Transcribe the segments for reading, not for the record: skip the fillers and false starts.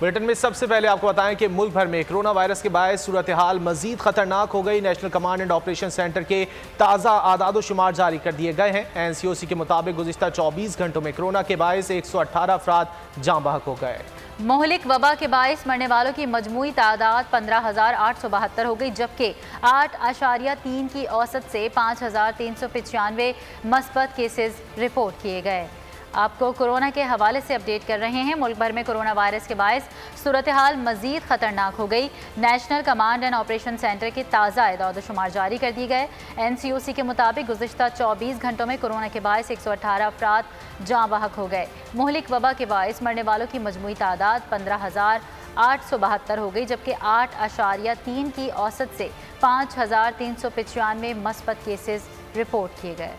Bulletin में सबसे पहले आपको बताएं कि मुल्क भर में कोरोना वायरस के बायस सूरत हाल मजीद खतरनाक हो गई। National command and operation centre के ताज़ा आदाद शुमार जारी कर दिए गए हैं। NCOC के मुताबिक गुज़िश्ता 24 घंटों में कोरोना के बायस 118 अफराद जाँ बहक हो गए। मोहलिक वबा के बायस मरने वालों की मजमूई तादाद 15,872 हो गई, जबकि 8.3 की औसत से 5,395 मस्बत केसेस रिपोर्ट किए गए। आपको कोरोना के हवाले से अपडेट कर रहे हैं। मुल्क भर में कोरोना वायरस के बायस सूरत हाल मजीद खतरनाक हो गई। National command and operation centre के ताज़ा आदाद शुमार जारी कर दिए गए। NCOC के मुताबिक गुज़िश्ता 24 घंटों में कोरोना के बायस 118 अफराद जाँ बहक हो गए। मोहलिक वबा के बायस मरने वालों की मजमूई तादाद 15,872 हो गई, जबकि 8.3 की औसत से 5,395 मस्बत केसेस रिपोर्ट किए गए।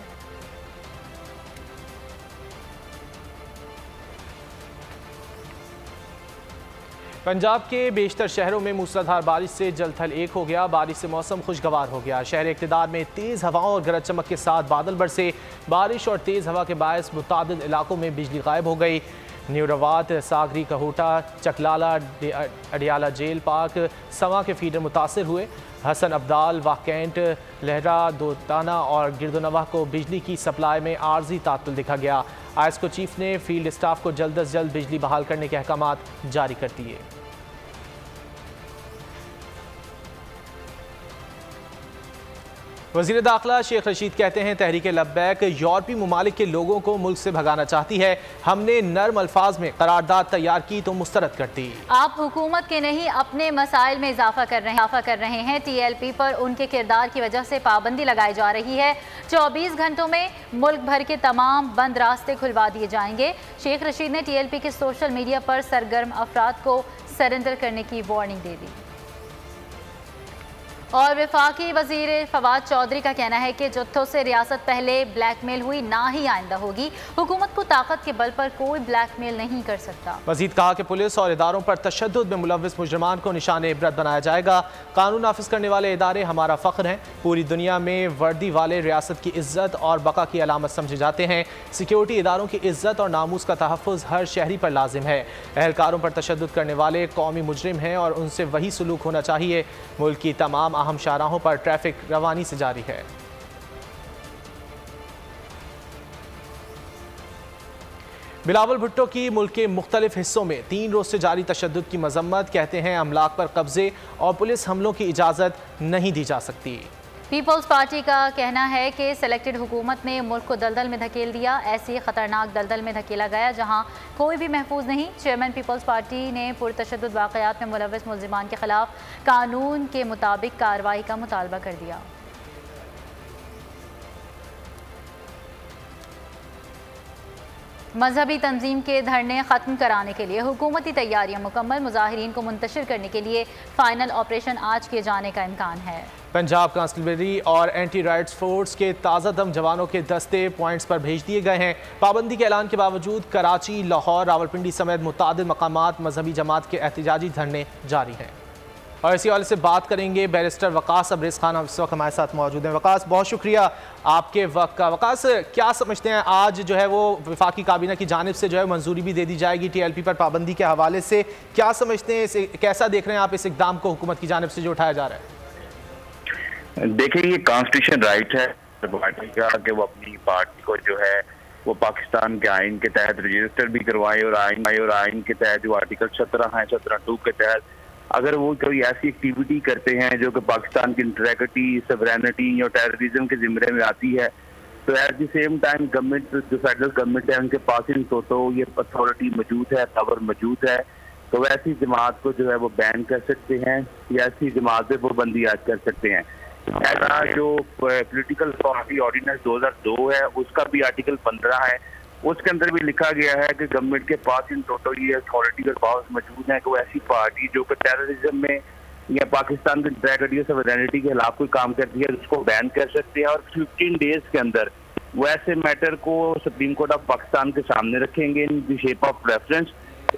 पंजाब के बेशतर शहरों में मूसलाधार बारिश से जल थल एक हो गया। बारिश से मौसम खुशगवार हो गया। शहर इक़्तिदार में तेज़ हवाओं और गरज चमक के साथ बादल बरसे। बारिश और तेज़ हवा के बायस मुतादिद इलाकों में बिजली गायब हो गई। न्यू रवात, सागरी, कहूटा, चकलाला, अडियाला जेल पार्क, सवा के फीडर मुतासर हुए। हसन अब्दाल, वाकैंट, लहरा, दोताना और गिरदोनवा को बिजली की सप्लाई में आर्जी तातुल दिखा गया। आईएसको चीफ ने फील्ड स्टाफ को जल्द अज जल्द बिजली बहाल करने के अहकामात जारी कर दिए। वज़ीर दाखिला शेख रशीद कहते हैं, तहरीक लब्बैक यूरोपीय ममालिक के लोगों को मुल्क से भगाना चाहती है। हमने नर्म अल्फाज में करारदाद तैयार की तो मुस्तरद कर दी। आप हुकूमत के नहीं अपने मसाइल में इजाफा कर रहे हैं। TLP पर उनके किरदार की वजह से पाबंदी लगाई जा रही है। 24 घंटों में मुल्क भर के तमाम बंद रास्ते खुलवा दिए जाएंगे। शेख रशीद ने TLP के सोशल मीडिया पर सरगर्म अफराद को सरेंडर करने की वार्निंग दे दी। और वफाकी वजीर फवाद चौधरी का कहना है कि जुत्थों से रियासत पहले ब्लैकमेल हुई, ना ही आइंदा होगी। हुकूमत को ताकत के बल पर कोई ब्लैकमेल नहीं कर सकता। मजीद कहा कि पुलिस और इदारों पर तशद्दुद में मुलव्विस मुजरिमान को निशान इबरत बनाया जाएगा। कानून नाफिज करने वाले इदारे हमारा फ़ख्र हैं। पूरी दुनिया में वर्दी वाले रियासत की इज्जत और बका की अलामत समझे जाते हैं। सिक्योरिटी इदारों की इज्जत और नामूस का तहफ़्फ़ुज़ हर शहरी पर लाजिम है। एहलकारों पर तशद्दुद करने वाले कौमी मुजरिम हैं और उनसे वही सलूक होना चाहिए। मुल्क की तमाम अहम शाहराहों पर ट्रैफिक रवानी से जारी है। बिलावल भुट्टो की मुल्क के मुख्तलिफ हिस्सों में 3 रोज से जारी तशद्दुद की मजम्मत। कहते हैं अमलाक पर कब्जे और पुलिस हमलों की इजाज़त नहीं दी जा सकती। पीपल्स पार्टी का कहना है कि सेलेक्टेड हुकूमत ने मुल्क को दलदल में धकेल दिया। ऐसी खतरनाक दलदल में धकेला गया जहां कोई भी महफूज नहीं। चेयरमैन पीपल्स पार्टी ने पुरतशद्दुद वाक़यात में मुलव्विस मुल्ज़िमान के खिलाफ कानून के मुताबिक कार्रवाई का मुतालबा कर दिया। मजहबी तंजीम के धरने ख़त्म कराने के लिए हुकूमती तैयारियां मुकम्मल। मुजाहिरीन को मुंतशिर करने के लिए फाइनल ऑपरेशन आज किए जाने का इम्कान है। पंजाब कांस्टेबलरी और एंटी राइट्स फोर्स के ताज़ा दम जवानों के दस्ते पॉइंट्स पर भेज दिए गए हैं। पाबंदी के ऐलान के बावजूद कराची, लाहौर, रावलपिंडी समेत मुतादिद मकामात मजहबी जमात के एहतजाजी धरने जारी हैं। और इसी वाले से बात करेंगे बैरिस्टर वकास अब्रेज़ खान इस वक्त हमारे साथ मौजूद हैं। वकास, बहुत शुक्रिया आपके वक्त का। वकास, क्या समझते हैं आज जो है वो वफाकी काबीना की जानिब से जो है मंजूरी भी दे दी जाएगी TLP पर पाबंदी के हवाले से, क्या समझते हैं, इसे कैसा देख रहे हैं आप इस इकदाम को हुकूमत की जानिब से जो उठाया जा रहा है? देखिए, ये कॉन्स्टिट्यूशन राइट है पार्टी का कि वो अपनी पार्टी को जो है वो पाकिस्तान के आइन के तहत रजिस्टर भी करवाए और आइन के तहत जो आर्टिकल 17 है, 17(2) के तहत अगर वो कोई ऐसी एक्टिविटी करते हैं जो कि पाकिस्तान की इंटेग्रिटी, सवरेनिटी और टेररिज्म के जिम्मे में आती है, तो at the same time government, जो फेडरल गवर्नमेंट है, उनके पास इन तो ये अथॉरिटी मौजूद है, पावर मौजूद है, तो ऐसी जमात को जो है वो बैन कर सकते हैं या ऐसी जमात पे पाबंदी आज कर सकते हैं। ऐसा जो पॉलिटिकल पार्टी ऑर्डिनेंस 2002 है, उसका भी आर्टिकल 15 है, उसके अंदर भी लिखा गया है कि गवर्नमेंट के पास इन टोटल ये अथॉरिटी के पास मौजूद है कि वो ऐसी पार्टी जो कि टेररिज्म में या पाकिस्तान की इंटेग्रिटी सवरेनिटी के खिलाफ कोई काम करती है उसको बैन कर सकते हैं और 15 डेज के अंदर वो ऐसे मैटर को सुप्रीम कोर्ट ऑफ पाकिस्तान के सामने रखेंगे in the shape of reference,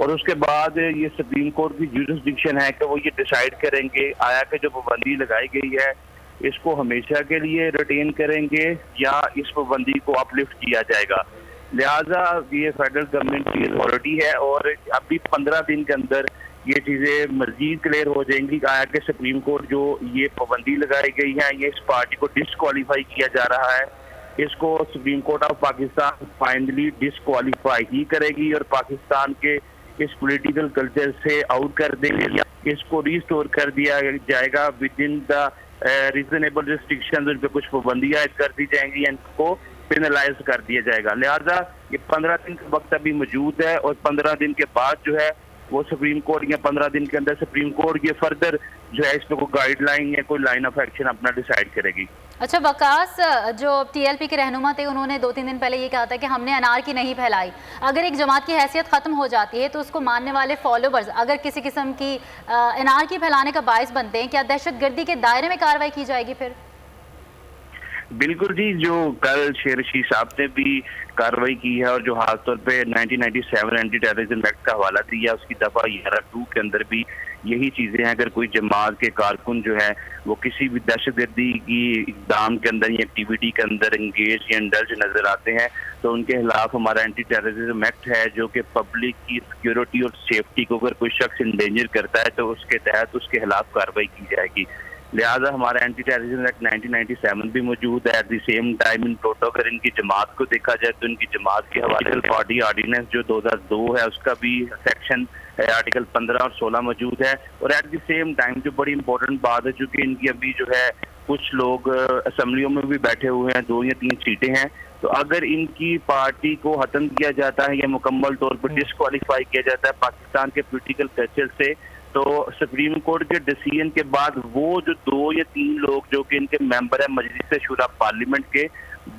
और उसके बाद ये सुप्रीम कोर्ट की जुरिसडिक्शन है कि वो ये डिसाइड करेंगे आया कि जो पाबंदी लगाई गई है इसको हमेशा के लिए रिटेन करेंगे या इस पाबंदी को अपलिफ्ट किया जाएगा। लिहाजा ये फेडरल गवर्नमेंट की अथॉरिटी है और अभी 15 दिन के अंदर ये चीजें मजीद क्लियर हो जाएंगी। आगे सुप्रीम कोर्ट जो ये पाबंदी लगाई गई है, ये इस पार्टी को डिस्क्वालीफाई किया जा रहा है, इसको Supreme Court of Pakistan finally disqualify ही करेगी और पाकिस्तान के इस पॉलिटिकल कल्चर से आउट कर देगी। इसको रिस्टोर कर दिया जाएगा with in the reasonable restriction. उन पर कुछ पाबंदियां कर दी जाएंगी, इनको पेनलाइज कर दिया जाएगा। लिहाजा ये 15 दिन का वक्त अभी मौजूद है और 15 दिन के बाद जो है वो सुप्रीम कोर्ट या 15 दिन के अंदर सुप्रीम कोर्ट ये फर्दर जो है इस पर कोई गाइडलाइन या कोई लाइन ऑफ एक्शन अपना डिसाइड करेगी। अच्छा वकास, जो टीएलपी के रहनुमा थे उन्होंने 2-3 दिन पहले ये कहा था कि हमने अनारकी नहीं फैलाई। अगर एक जमात की हैसियत खत्म हो जाती है तो उसको मानने वाले फॉलोवर्स अगर किसी किस्म की अनारकी फैलाने का बायस बनते हैं, क्या दहशतगर्दी के दायरे में कार्रवाई की जाएगी फिर? बिल्कुल जी, जो कल शेर रशीद साहब ने भी कार्रवाई की है और जो खासतौर पे 1997 एंटी टेररिज्म एक्ट का हवाला दिया, उसकी दफा 11(2) के अंदर भी यही चीजें हैं। अगर कोई जमात के कारकुन जो है वो किसी भी दहशतगर्दी की इक़दाम के अंदर या एक्टिविटी के अंदर इंगेज या इंडल्ज नजर आते हैं तो उनके खिलाफ हमारा एंटी टेररिज्म एक्ट है जो कि पब्लिक की सिक्योरिटी और सेफ्टी को अगर कोई शख्स इंडेंजर करता है तो उसके तहत उसके खिलाफ कार्रवाई की जाएगी। लिहाजा हमारा एंटी टेररिज्म एक्ट 1997 भी मौजूद है। At the same time in total अगर इनकी जमात को देखा जाए तो इनकी जमात के हवाले पार्टी ऑर्डिनेंस जो 2002 है उसका भी सेक्शन आर्टिकल 15 और 16 मौजूद है। और एट द सेम टाइम जो बड़ी इंपॉर्टेंट बात है, चूंकि इनकी अभी जो है कुछ लोग असम्बलियों में भी बैठे हुए हैं, 2 या 3 सीटें हैं, तो अगर इनकी पार्टी को खत्म किया जाता है या मुकम्मल तौर पर डिस्क्वालीफाई किया जाता है पाकिस्तान के पोलिटिकल कल्चर से, तो सुप्रीम कोर्ट के डिसीजन के बाद वो जो 2 या 3 लोग जो कि इनके मेंबर है मजलिस शूरा पार्लियामेंट के,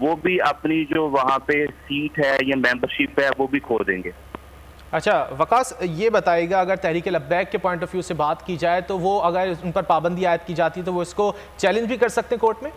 वो भी अपनी जो वहाँ पे सीट है या मेंबरशिप है वो भी खो देंगे। अच्छा वकास, ये बताएगा अगर तहरीक लब्बैक के पॉइंट ऑफ व्यू से बात की जाए तो वो अगर उन पर पाबंदी आयद की जाती है तो वो इसको चैलेंज भी कर सकते हैं कोर्ट में?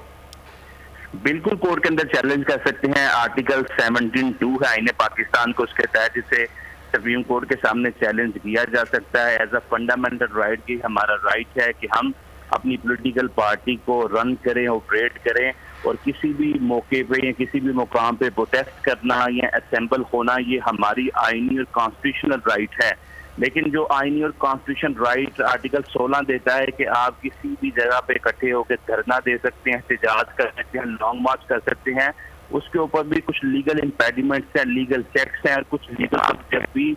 बिल्कुल कोर्ट के अंदर चैलेंज कर सकते हैं। आर्टिकल 17(2) है आईन पाकिस्तान को, उसके तहत जिसे सुप्रीम कोर्ट के सामने चैलेंज किया जा सकता है। एज अ फंडामेंटल राइट की हमारा राइट है कि हम अपनी पॉलिटिकल पार्टी को रन करें, ऑपरेट करें और किसी भी मौके पे या किसी भी मुकाम पे प्रोटेस्ट करना या असेंबल होना ये हमारी आईनी और कॉन्स्टिट्यूशनल राइट है। लेकिन जो आईनी और कॉन्स्टिट्यूशन राइट आर्टिकल 16 देता है कि आप किसी भी जगह पे इकट्ठे होकर धरना दे सकते हैं, एहतजाज कर सकते हैं, लॉन्ग मार्च कर सकते हैं, उसके ऊपर भी कुछ लीगल इम्पेडिमेंट्स हैं, लीगल चेक्स हैं और कुछ लीगल। आप जब भी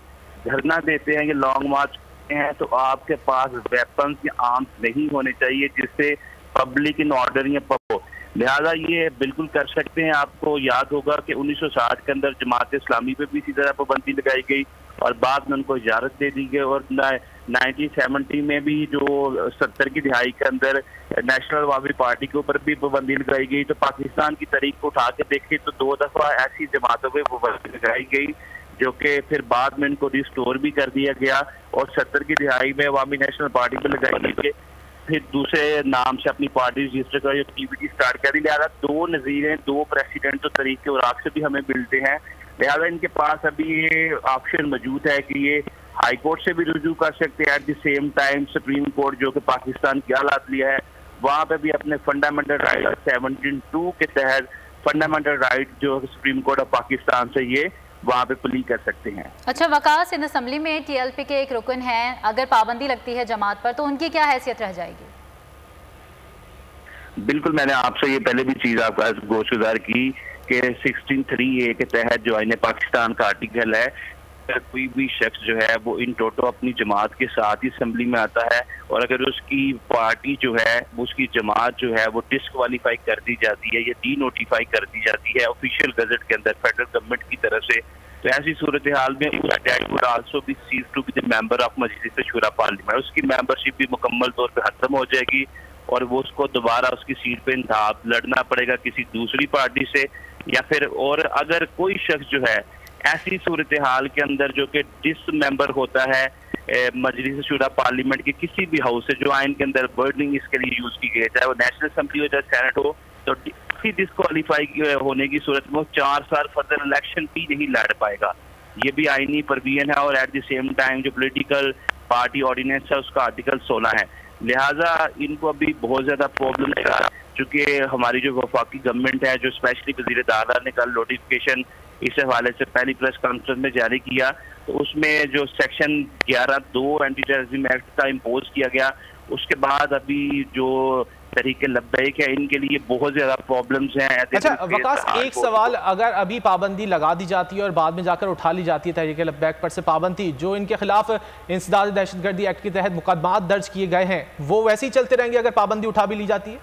धरना देते हैं या लॉन्ग मार्च करते हैं तो आपके पास वेपन्स या आर्म्स नहीं होने चाहिए जिससे पब्लिक इन ऑर्डर या पब्लिक, लिहाजा ये बिल्कुल कर सकते हैं। आपको याद होगा कि 1960 के अंदर जमात इस्लामी पे भी इसी तरह पाबंदी लगाई गई और बाद में उनको इजाजत दे दी गई और 1970 में भी जो 70 की दिहाई के अंदर नेशनल अवामी पार्टी के ऊपर भी पाबंदी लगाई गई। तो पाकिस्तान की तारीख को उठा के देखें तो 2 दफा ऐसी जमातों पर पाबंदी लगाई गई जो कि फिर बाद में इनको रिस्टोर भी कर दिया गया और 70 की दिहाई में अवामी नेशनल पार्टी पर लगाई गई, फिर दूसरे नाम से अपनी पार्टी रजिस्टर कर एक्टिविटी स्टार्ट करी। लिहाजा 2 नजीरें 2 प्रेसिडेंट तो तरीक के उराक से भी हमें मिलते हैं। लिहाजा इनके पास अभी ये ऑप्शन मौजूद है कि ये हाई कोर्ट से भी रुजू कर सकते हैं। At the same time supreme court जो कि पाकिस्तान की हालात लिया है वहाँ पे भी अपने फंडामेंटल राइट 17(2) के तहत फंडामेंटल राइट जो सुप्रीम कोर्ट ऑफ पाकिस्तान से ये वहाँ पे प्ली कर सकते हैं। अच्छा वकास, इन असम्बली में टीएलपी के एक रुकन हैं, अगर पाबंदी लगती है जमात पर तो उनकी क्या हैसियत रह जाएगी? बिल्कुल, मैंने आपसे ये पहले भी चीज आपका गोशगुजार की कि 16(3)(a) के तहत जो आईन पाकिस्तान का आर्टिकल है, कोई भी शख्स जो है वो इन टोटो अपनी जमात के साथ ही असम्बली में आता है और अगर उसकी पार्टी जो है उसकी जमात जो है वो डिस्क्वालीफाई कर दी जाती है या डी नोटिफाई कर दी जाती है ऑफिशियल गजट के अंदर फेडरल गवर्नमेंट की तरफ से, तो ऐसी सूरत हाल में would also be cease to be the member of Majlis Shura parliament. उसकी मेंबरशिप भी मुकम्मल तौर पर खत्म हो जाएगी और वो उसको दोबारा उसकी सीट पे इंतखाब लड़ना पड़ेगा किसी दूसरी पार्टी से या फिर, और अगर कोई शख्स जो है ऐसी सूरत हाल के अंदर जो कि डिसमेंबर होता है मजलिस शूरा पार्लियामेंट के किसी भी हाउस से जो आइन के अंदर वर्डिंग इसके लिए यूज की गई है, चाहे वो नेशनल असेंबली हो चाहे सेनेट हो, तो डिस्क्वालीफाई होने की सूरत में 4 साल फर्दर इलेक्शन भी नहीं लड़ पाएगा। ये भी आईनी प्रोविजन है और एट द सेम टाइम जो पॉलिटिकल पार्टी ऑर्डिनेंस है उसका आर्टिकल 16 है। लिहाजा इनको अभी बहुत ज्यादा प्रॉब्लम है, चूंकि हमारी जो वफाकी गवर्नमेंट है, जो स्पेशली वज़ीर दाखिला ने कल नोटिफिकेशन इस हवाले से पहली प्रेस कॉन्फ्रेंस में जारी किया। तो उसमें जो सेक्शन 11(2) एंटी टेररिज्म एक्ट का इम्पोज किया गया, उसके बाद अभी जो तरीके लब्बैक है इनके लिए बहुत ज्यादा प्रॉब्लम्स हैं। अच्छा वकास, एक सवाल, अगर अभी पाबंदी लगा दी जाती है और बाद में जाकर उठा ली जाती है तहरीक लब्बैक पर से पाबंदी, जो इनके खिलाफ इंसदाद दहशतगर्दी एक्ट के तहत मुकदमात दर्ज किए गए हैं, वो वैसे ही चलते रहेंगे अगर पाबंदी उठा भी ली जाती है?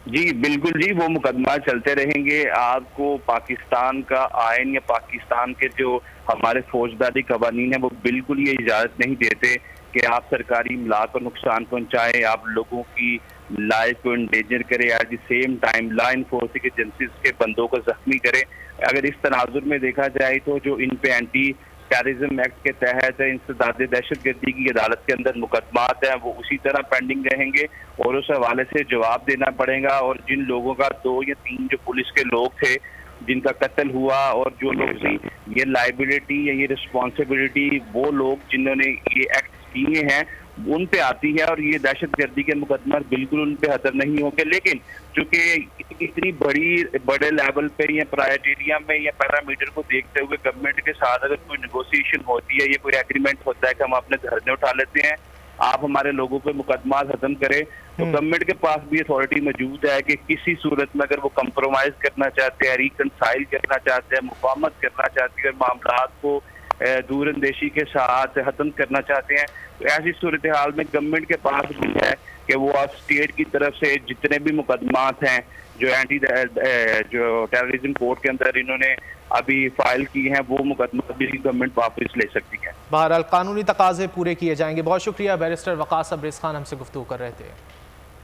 जी बिल्कुल जी, वो मुकदमा चलते रहेंगे। आपको पाकिस्तान का आयन या पाकिस्तान के जो हमारे फौजदारी कवानीन है वो बिल्कुल ये इजाजत नहीं देते कि आप सरकारी इमलाक को नुकसान पहुंचाएं, आप लोगों की लाइफ को इंडेंजर करें, at the same time law enforcing agencies के बंदों को जख्मी करें। अगर इस तनाजुर में देखा जाए तो जो इन पे एंटी टेररिज्म एक्ट के तहत इंसदाद दहशतगर्दी की अदालत के अंदर मुकदमात हैं वो उसी तरह पेंडिंग रहेंगे और उस हवाले से जवाब देना पड़ेगा। और जिन लोगों का 2 या 3 जो पुलिस के लोग थे जिनका कत्ल हुआ और जो लोग ये लाइबिलिटी या ये रिस्पॉन्सिबिलिटी वो लोग जिन्होंने ये एक्ट किए हैं उन पे आती है और ये दहशतगर्दी के मुकदमा बिल्कुल उन पे हतर नहीं होंगे। लेकिन चूंकि इतनी बड़े लेवल पे या क्राइटेरिया में या पैरामीटर को देखते हुए गवर्नमेंट के साथ अगर कोई नेगोशिएशन होती है या कोई एग्रीमेंट होता है कि हम अपने धरने उठा लेते हैं, आप हमारे लोगों पे मुकदमा खत्म करें, तो गवर्नमेंट के पास भी अथॉरिटी मौजूद है कि किसी सूरत में अगर वो कंप्रोमाइज करना चाहते हैं, रिकनसाइल करना चाहते हैं, मुफाहमत करना चाहते हैं, मामलात को दूरंदेशी के साथ खत्म करना चाहते हैं, तो ऐसी सूरत हाल में गवर्नमेंट के पास भी है कि वो स्टेट की तरफ से जितने भी मुकदमात हैं जो टेररिज्म कोर्ट के अंदर इन्होंने अभी फाइल की हैं वो मुकदमा भी गवर्नमेंट वापस ले सकती है। बहरहाल कानूनी तकाजे पूरे किए जाएंगे। बहुत शुक्रिया, बैरिस्टर वकास अब्रेज़ खान हमसे गुफ्तगू कर रहे थे।